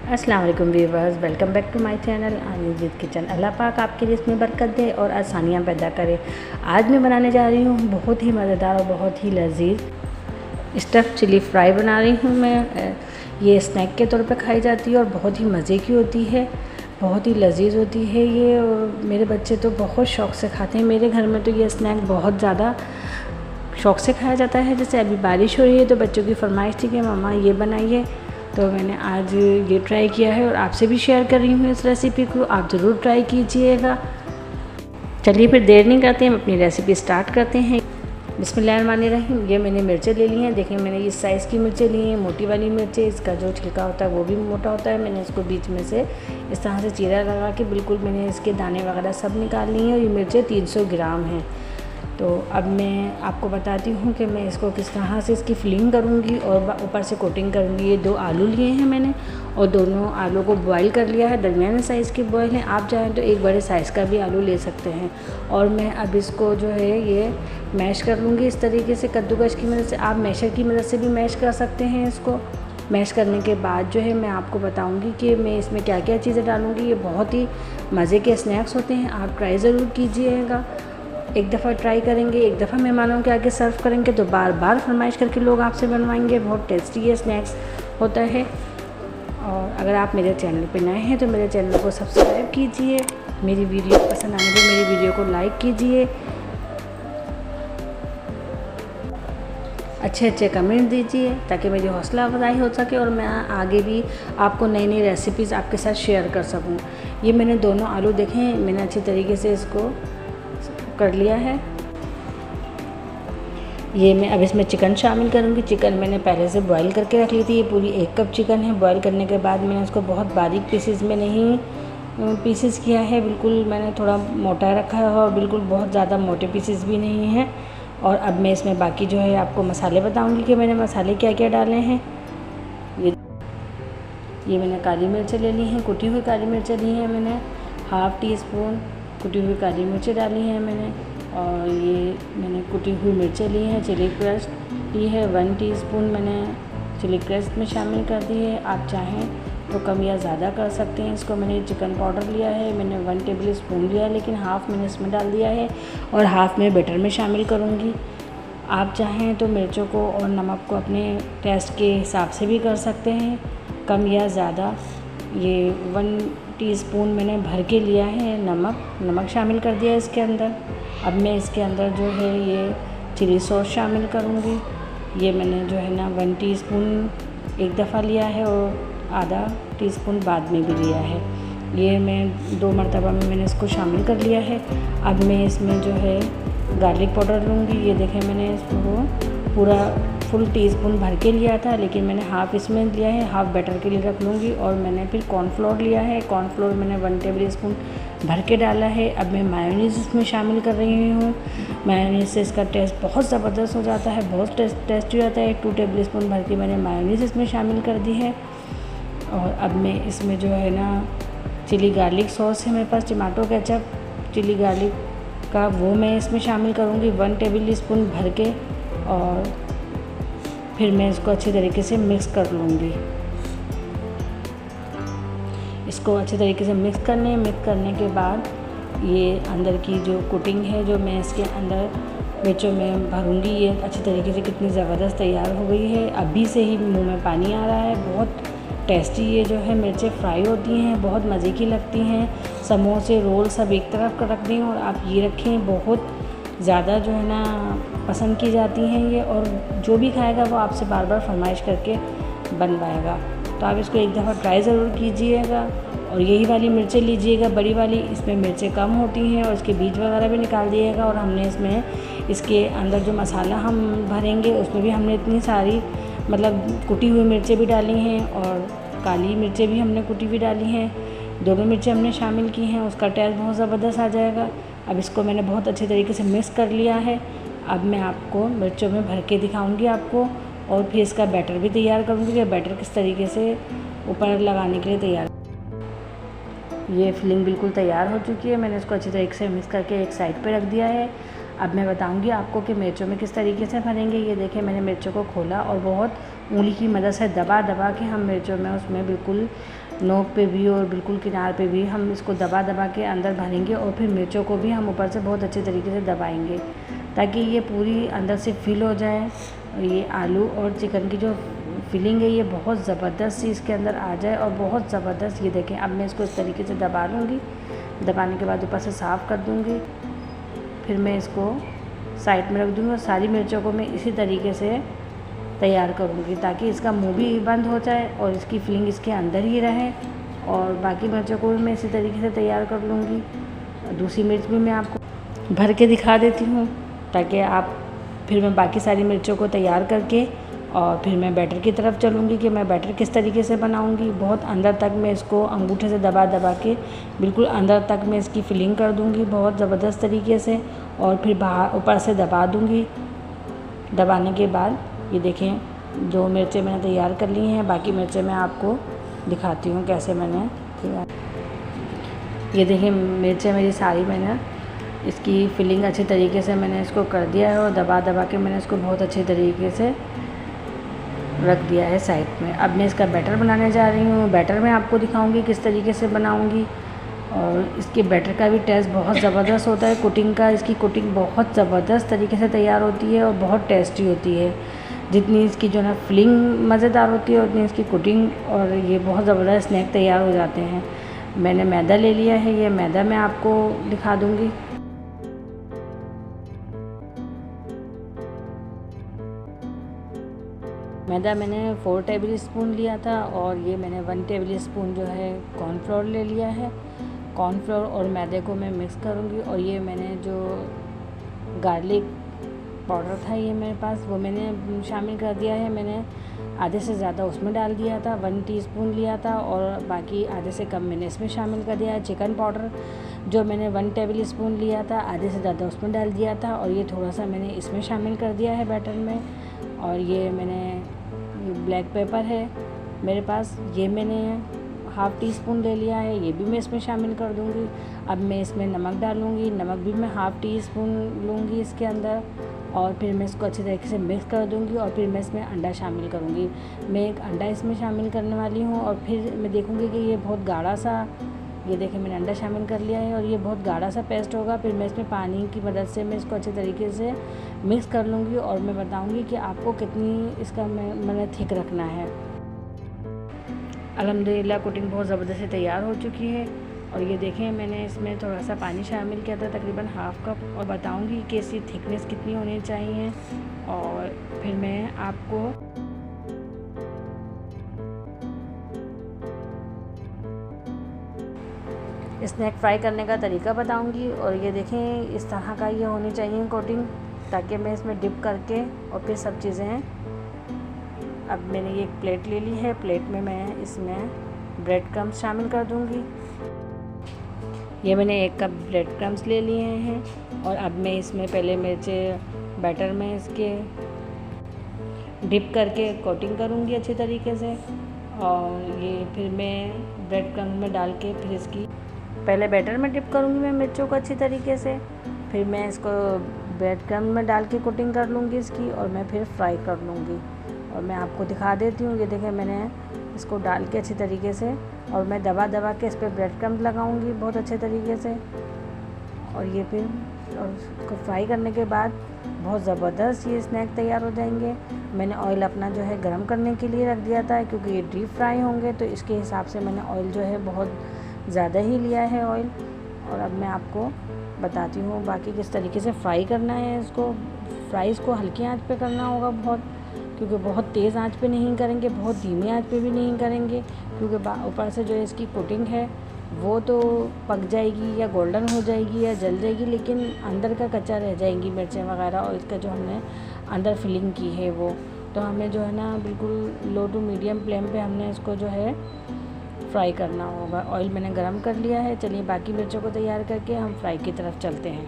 अस्सलाम वालेकुम viewers, welcome back to my channel Anees kitchen. अल्लाह पाक आपके लिए इसमें बरकत दे और आसानियाँ पैदा करे। आज मैं बनाने जा रही हूँ बहुत ही मज़ेदार और बहुत ही लजीज स्टफ़ चिली फ्राई बना रही हूँ मैं। ये स्नैक के तौर पे खाई जाती है और बहुत ही मज़े की होती है, बहुत ही लजीज होती है ये। और मेरे बच्चे तो बहुत शौक़ से खाते हैं। मेरे घर में तो ये स्नैक बहुत ज़्यादा शौक़ से खाया जाता है। जैसे अभी बारिश हो रही है तो बच्चों की फरमाइश थी कि मम्मा ये बनाइए, तो मैंने आज ये ट्राई किया है और आपसे भी शेयर कर रही हूँ इस रेसिपी को। आप ज़रूर ट्राई कीजिएगा। चलिए फिर देर नहीं करते हैं, अपनी रेसिपी स्टार्ट करते हैं। बिस्मिल्लाहिर्रहमानिर्रहीम। ये मैंने मिर्चें ले ली हैं। देखिए मैंने इस साइज़ की मिर्चें ली हैं, मोटी वाली मिर्चें। इसका जो छिलका होता है वो भी मोटा होता है। मैंने इसको बीच में से इस तरह से चीरा लगा के बिल्कुल मैंने इसके दाने वगैरह सब निकाल ली हैं। और ये मिर्चें 300 ग्राम हैं। तो अब मैं आपको बताती हूँ कि मैं इसको किस तरह से इसकी फिलिंग करूँगी और ऊपर से कोटिंग करूँगी। ये 2 आलू लिए हैं मैंने और दोनों आलू को बॉईल कर लिया है। दरमियाने साइज़ के बॉयल हैं। आप चाहें तो एक बड़े साइज़ का भी आलू ले सकते हैं। और मैं अब इसको जो है ये मैश कर लूँगी इस तरीके से कद्दूकस की मदद से। आप मैशर की मदद से भी मैश कर सकते हैं। इसको मैश करने के बाद जो है मैं आपको बताऊंगी कि मैं इसमें क्या क्या चीज़ें डालूँगी। ये बहुत ही मज़े के स्नैक्स होते हैं, आप ट्राई ज़रूर कीजिएगा। एक दफ़ा ट्राई करेंगे, एक दफ़ा मेहमानों के आगे सर्व करेंगे तो बार बार फरमाइश करके लोग आपसे बनवाएंगे। बहुत टेस्टी ये स्नैक्स होता है। और अगर आप मेरे चैनल पे नए हैं तो मेरे चैनल को सब्सक्राइब कीजिए। मेरी वीडियो पसंद आने पर मेरी वीडियो को लाइक कीजिए, अच्छे कमेंट दीजिए ताकि मेरी हौसला अफजाई हो सके और मैं आगे भी आपको नई नई रेसिपीज़ आपके साथ शेयर कर सकूं। ये मैंने दोनों आलू देखें, मैंने अच्छी तरीके से इसको कर लिया है। ये मैं अब इसमें चिकन शामिल करूँगी। चिकन मैंने पहले से बॉईल करके रख ली थी। ये पूरी 1 कप चिकन है। बॉईल करने के बाद मैंने इसको बहुत बारीक पीसेस में नहीं पीसेस किया है, बिल्कुल मैंने थोड़ा मोटा रखा है और बिल्कुल बहुत ज़्यादा मोटे पीसेस भी नहीं हैं। और अब मैं इसमें बाकी जो है आपको मसाले बताऊँगी कि मैंने मसाले क्या क्या डाले हैं। ये मैंने काली मिर्चें ले ली हैं, कुटी हुई काली मिर्चें ली हैं मैंने। 1/2 टीस्पून कुटी हुई काली मिर्चें डाली हैं मैंने। और ये मैंने कुटी हुई मिर्चें ली हैं। चिली क्रस्ट ली है, 1 टीस्पून मैंने चिली क्रस्ट में शामिल कर दी है। आप चाहें तो कम या ज़्यादा कर सकते हैं इसको। मैंने चिकन पाउडर लिया है, मैंने 1 टेबल स्पून लिया है, लेकिन हाफ़ मैंने इसमें डाल दिया है और हाफ़ मैं बैटर में शामिल करूँगी। आप चाहें तो मिर्चों को और नमक को अपने टेस्ट के हिसाब से भी कर सकते हैं, कम या ज़्यादा। ये 1 टीस्पून मैंने भर के लिया है नमक शामिल कर दिया है इसके अंदर। अब मैं इसके अंदर जो है ये चिली सॉस शामिल करूँगी। ये मैंने जो है ना 1 टीस्पून एक दफ़ा लिया है और आधा टीस्पून बाद में भी लिया है। ये मैं 2 मरतबा में मैंने इसको शामिल कर लिया है। अब मैं इसमें जो है गार्लिक पाउडर लूँगी। ये देखें मैंने इसको पूरा फुल टीस्पून भर के लिया था, लेकिन मैंने हाफ़ इसमें लिया है, हाफ़ बैटर के लिए रख लूँगी। और मैंने फिर कॉर्नफ्लोर लिया है। कॉर्नफ्लोर मैंने 1 टेबल स्पून भर के डाला है। अब मैं मायोनीज़ इसमें शामिल कर रही हूँ। मायोनीज़ से इसका टेस्ट बहुत ज़बरदस्त हो जाता है, बहुत टेस्टी हो जाता है। 2 टेबल स्पून भर के मैंने मायोनीज़ इसमें शामिल कर दी है। और अब मैं इसमें जो है ना चिली गार्लिक सॉस है मेरे पास, टमाटो केचप चिली गार्लिक का, वो मैं इसमें शामिल करूँगी 1 टेबल स्पून भर के। और फिर मैं इसको अच्छी तरीके से मिक्स कर लूँगी। इसको अच्छे तरीके से मिक्स करने के बाद ये अंदर की जो कोटिंग है जो मैं इसके अंदर मिर्चों में भरूँगी, ये अच्छी तरीके से कितनी ज़बरदस्त तैयार हो गई है। अभी से ही मुंह में पानी आ रहा है। बहुत टेस्टी ये जो है मिर्चें फ्राई होती हैं, बहुत मज़े की लगती हैं। समोसे रोल सब एक तरफ रख दें और आप ये रखें, बहुत ज़्यादा जो है ना पसंद की जाती हैं ये। और जो भी खाएगा वो आपसे बार बार फरमाइश करके बनवाएगा। तो आप इसको एक दफ़ा ट्राई ज़रूर कीजिएगा। और यही वाली मिर्चें लीजिएगा, बड़ी वाली, इसमें मिर्चें कम होती हैं और इसके बीज वगैरह भी निकाल दिएगा। और हमने इसमें इसके अंदर जो मसाला हम भरेंगे उसमें भी हमने इतनी सारी मतलब कुटी हुई मिर्चें भी डाली हैं और काली मिर्चें भी हमने कुटी हुई डाली हैं। दोनों मिर्चें हमने शामिल की हैं, उसका टेस्ट बहुत ज़बरदस्त आ जाएगा। अब इसको मैंने बहुत अच्छे तरीके से मिक्स कर लिया है। अब मैं आपको मिर्चों में भर के दिखाऊंगी आपको, और फिर इसका बैटर भी तैयार करूंगी कि बैटर किस तरीके से ऊपर लगाने के लिए तैयार। ये फिलिंग बिल्कुल तैयार हो चुकी है। मैंने इसको अच्छी तरीके से मिक्स करके एक साइड पे रख दिया है। अब मैं बताऊंगी आपको कि मिर्चों में किस तरीके से भरेंगे। ये देखें मैंने मिर्चों को खोला और बहुत उंगली की मदद से दबा के हम मिर्चों में उसमें बिल्कुल नोक पे भी और बिल्कुल किनार पे भी हम इसको दबा दबा के अंदर भरेंगे और फिर मिर्चों को भी हम ऊपर से बहुत अच्छे तरीके से दबाएंगे ताकि ये पूरी अंदर से फिल हो जाए। और ये आलू और चिकन की जो फिलिंग है ये बहुत ज़बरदस्त सी इसके अंदर आ जाए और बहुत ज़बरदस्त। ये देखें, अब मैं इसको इस तरीके से दबा लूँगी। दबाने के बाद ऊपर से साफ़ कर दूँगी। फिर मैं इसको साइड में रख दूँगी और सारी मिर्चों को मैं इसी तरीके से तैयार करूँगी ताकि इसका मुंह भी बंद हो जाए और इसकी फिलिंग इसके अंदर ही रहे। और बाकी मिर्चों को भी मैं इसी तरीके से तैयार कर लूँगी। दूसरी मिर्च भी मैं आपको भर के दिखा देती हूँ ताकि आप फिर मैं बाकी सारी मिर्चों को तैयार करके और फिर मैं बैटर की तरफ चलूँगी कि मैं बैटर किस तरीके से बनाऊँगी। बहुत अंदर तक मैं इसको अंगूठे से दबा दबा के बिल्कुल अंदर तक मैं इसकी फिलिंग कर दूँगी बहुत ज़बरदस्त तरीके से और फिर बाहर ऊपर से दबा दूँगी। दबाने के बाद ये देखें, जो मिर्चें मैंने तैयार कर ली हैं, बाकी मिर्चें मैं आपको दिखाती हूँ कैसे मैंने तैयार। ये देखें, मिर्चें मेरी सारी मैंने इसकी फिलिंग अच्छे तरीके से मैंने इसको कर दिया है और दबा दबा के मैंने इसको बहुत अच्छे तरीके से रख दिया है साइड में। अब मैं इसका बैटर बनाने जा रही हूँ। बैटर मैं आपको दिखाऊंगी किस तरीके से बनाऊंगी और इसके बैटर का भी टेस्ट बहुत ज़बरदस्त होता है। कुकिंग का, इसकी कुकिंग बहुत ज़बरदस्त तरीके से तैयार होती है और बहुत टेस्टी होती है। जितनी इसकी जो है फिलिंग मज़ेदार होती है उतनी इसकी कुकिंग और ये बहुत ज़बरदस्त स्नैक तैयार हो जाते हैं। मैंने मैदा ले लिया है, ये मैदा मैं आपको दिखा दूँगी। मैदा मैंने 4 टेबल स्पून लिया था और ये मैंने 1 टेबल स्पून जो है कॉर्नफ्लोर ले लिया है। कॉर्नफ्लोर और मैदे को मैं मिक्स करूँगी और ये मैंने जो गार्लिक पाउडर था ये मेरे पास, वो मैंने शामिल कर दिया है। मैंने आधे से ज़्यादा उसमें डाल दिया था, 1 टीस्पून लिया था और बाकी आधे से कम मैंने इसमें शामिल कर दिया है। चिकन पाउडर जो मैंने 1 टेबल स्पून लिया था, आधे से ज़्यादा उसमें डाल दिया था और ये थोड़ा सा मैंने इसमें शामिल कर दिया है बैटर में। और ये मैंने ब्लैक पेपर है मेरे पास, ये मैंने हाफ़ टी स्पून ले लिया है, ये भी मैं इसमें शामिल कर दूँगी। अब मैं इसमें नमक डालूँगी, नमक भी मैं हाफ़ टी स्पून लूँगी इसके अंदर और फिर मैं इसको अच्छी तरीके से मिक्स कर दूँगी और फिर मैं इसमें अंडा शामिल करूँगी। मैं एक अंडा इसमें शामिल करने वाली हूँ और फिर मैं देखूँगी कि ये बहुत गाढ़ा सा, ये देखें मैंने अंडा शामिल कर लिया है और ये बहुत गाढ़ा सा पेस्ट होगा। फिर मैं इसमें पानी की मदद से मैं इसको अच्छे तरीके से मिक्स कर लूँगी और मैं बताऊँगी कि आपको कितनी इसका मैंने थिक रखना है। अल्हम्दुलिल्लाह कुकिंग बहुत ज़बरदस्त तैयार हो चुकी है और ये देखें मैंने इसमें थोड़ा सा पानी शामिल किया था, तकरीबन हाफ़ कप, और बताऊँगी कि इसकी थिकनेस कितनी होनी चाहिए। और फिर मैं आपको स्नैक फ्राई करने का तरीका बताऊंगी। और ये देखें इस तरह का ये होनी चाहिए कोटिंग, ताकि मैं इसमें डिप करके और फिर सब चीज़ें। अब मैंने ये एक प्लेट ले ली है, प्लेट में मैं इसमें ब्रेड क्रम्स शामिल कर दूंगी। ये मैंने 1 कप ब्रेड क्रम्स ले लिए हैं और अब मैं इसमें पहले मिर्चे बैटर में इसके डिप करके कोटिंग करूंगी अच्छी तरीके से। और ये फिर मैं ब्रेड क्रम्स में डाल के फिर इसकी पहले बैटर में डिप करूंगी मैं मिर्चों को अच्छी तरीके से, फिर मैं इसको ब्रेड क्रम्स में डाल के कोटिंग कर लूँगी इसकी और मैं फिर फ्राई कर लूँगी। और मैं आपको दिखा देती हूँ, ये देखें मैंने इसको डाल के अच्छी तरीके से और मैं दबा दबा के इस पर ब्रेड क्रम्स लगाऊंगी बहुत अच्छे तरीके से। और ये फिर और इसको फ्राई करने के बाद बहुत ज़बरदस्त ये स्नैक तैयार हो जाएंगे। मैंने ऑयल अपना जो है गरम करने के लिए रख दिया था, क्योंकि ये डीप फ्राई होंगे तो इसके हिसाब से मैंने ऑयल जो है बहुत ज़्यादा ही लिया है ऑयल। और अब मैं आपको बताती हूँ बाकी किस तरीके से फ्राई करना है इसको। फ्राई इसको हल्की आंच पे करना होगा बहुत, क्योंकि बहुत तेज़ आंच पे नहीं करेंगे, बहुत धीमी आंच पे भी नहीं करेंगे, क्योंकि ऊपर से जो इसकी कोटिंग है वो तो पक जाएगी या गोल्डन हो जाएगी या जल जाएगी, लेकिन अंदर का कच्चा रह जाएंगी मिर्चें वगैरह और इसका जो हमने अंदर फिलिंग की है वो। तो हमें जो है ना बिल्कुल लो टू मीडियम फ्लेम पे हमने इसको जो है फ्राई करना होगा। ऑयल मैंने गरम कर लिया है। चलिए बाकी मिर्चों को तैयार करके हम फ्राई की तरफ चलते हैं।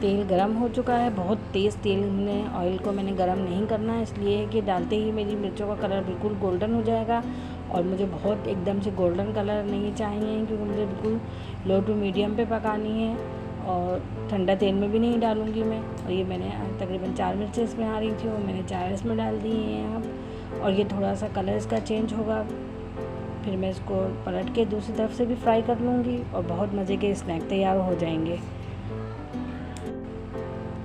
तेल गरम हो चुका है, बहुत तेज़ तेल में ऑयल को मैंने गरम नहीं करना है, इसलिए है कि डालते ही मेरी मिर्चों का कलर बिल्कुल गोल्डन हो जाएगा। और मुझे बहुत एकदम से गोल्डन कलर नहीं चाहिए, क्योंकि मुझे बिल्कुल लो टू मीडियम पे पकानी है और ठंडा तेल में भी नहीं डालूँगी मैं। और ये मैंने तकरीबन 4 मिर्चें इसमें आ रही थी, वो मैंने 4 इसमें डाल दी हैं अब। और ये थोड़ा सा कलर इसका चेंज होगा फिर मैं इसको पलट के दूसरी तरफ से भी फ्राई कर लूँगी और बहुत मज़े के स्नैक तैयार हो जाएंगे।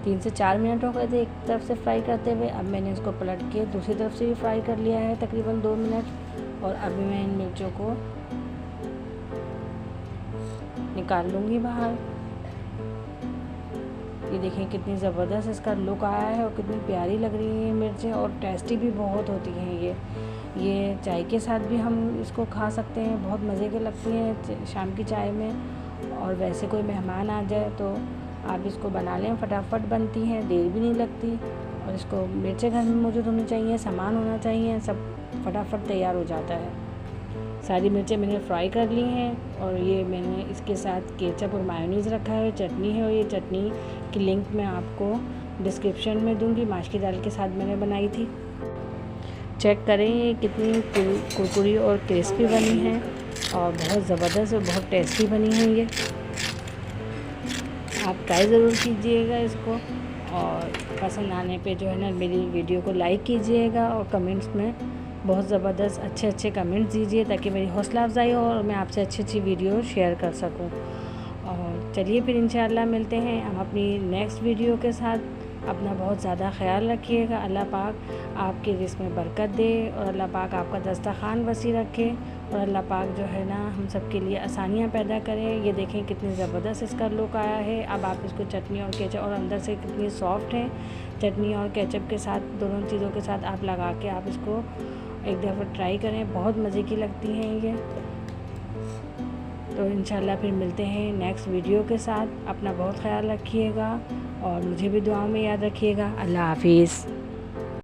3 से 4 मिनट हो गए थे एक तरफ से फ्राई करते हुए। अब मैंने इसको पलट के दूसरी तरफ से भी फ्राई कर लिया है तकरीबन 2 मिनट। और अभी मैं इन मिर्चों को निकाल लूँगी बाहर। ये देखें कितनी ज़बरदस्त इसका लुक आया है और कितनी प्यारी लग रही है ये मिर्चें, और टेस्टी भी बहुत होती हैं ये चाय के साथ भी हम इसको खा सकते हैं, बहुत मज़े के लगती हैं शाम की चाय में। और वैसे कोई मेहमान आ जाए तो आप इसको बना लें, फटाफट बनती हैं, देर भी नहीं लगती। और इसको मिर्चें घर में मौजूद होनी चाहिए, सामान होना चाहिए, सब फटाफट तैयार हो जाता है। सारी मिर्चें मैंने फ्राई कर ली हैं और ये मैंने इसके साथ केचप और मायोनीज़ रखा है, चटनी है। और ये चटनी की लिंक मैं आपको डिस्क्रिप्शन में दूंगी, माश की दाल के साथ मैंने बनाई थी। चेक करें ये कितनी कुरकुरी और क्रिस्पी बनी है और बहुत ज़बरदस्त और बहुत टेस्टी बनी है ये। आप ट्राई ज़रूर कीजिएगा इसको, और पसंद आने पे जो है ना मेरी वीडियो को लाइक कीजिएगा और कमेंट्स में बहुत ज़बरदस्त अच्छे कमेंट्स दीजिए ताकि मेरी हौसला अफजाई हो और मैं आपसे अच्छी वीडियो शेयर कर सकूं। और चलिए फिर इंशाअल्लाह मिलते हैं हम अपनी नेक्स्ट वीडियो के साथ। अपना बहुत ज़्यादा ख्याल रखिएगा। अल्लाह पाक आपके रिज़्क़ में बरकत दे और अल्लाह पाक आपका दस्तरखान वसी रखे और अल्लाह पाक जो है ना हम सब के लिए आसानियाँ पैदा करें। ये देखें कितनी ज़बरदस्त इसका लुक आया है। अब आप इसको चटनी और केचप, और अंदर से कितनी सॉफ्ट है, चटनी और केचप के साथ, दोनों चीज़ों के साथ आप लगा के आप इसको एक दफ़ा ट्राई करें, बहुत मज़े की लगती हैं ये। तो इंशाल्लाह फिर मिलते हैं नेक्स्ट वीडियो के साथ। अपना बहुत ख्याल रखिएगा और मुझे भी दुआओं में याद रखिएगा। अल्लाह हाफिज़।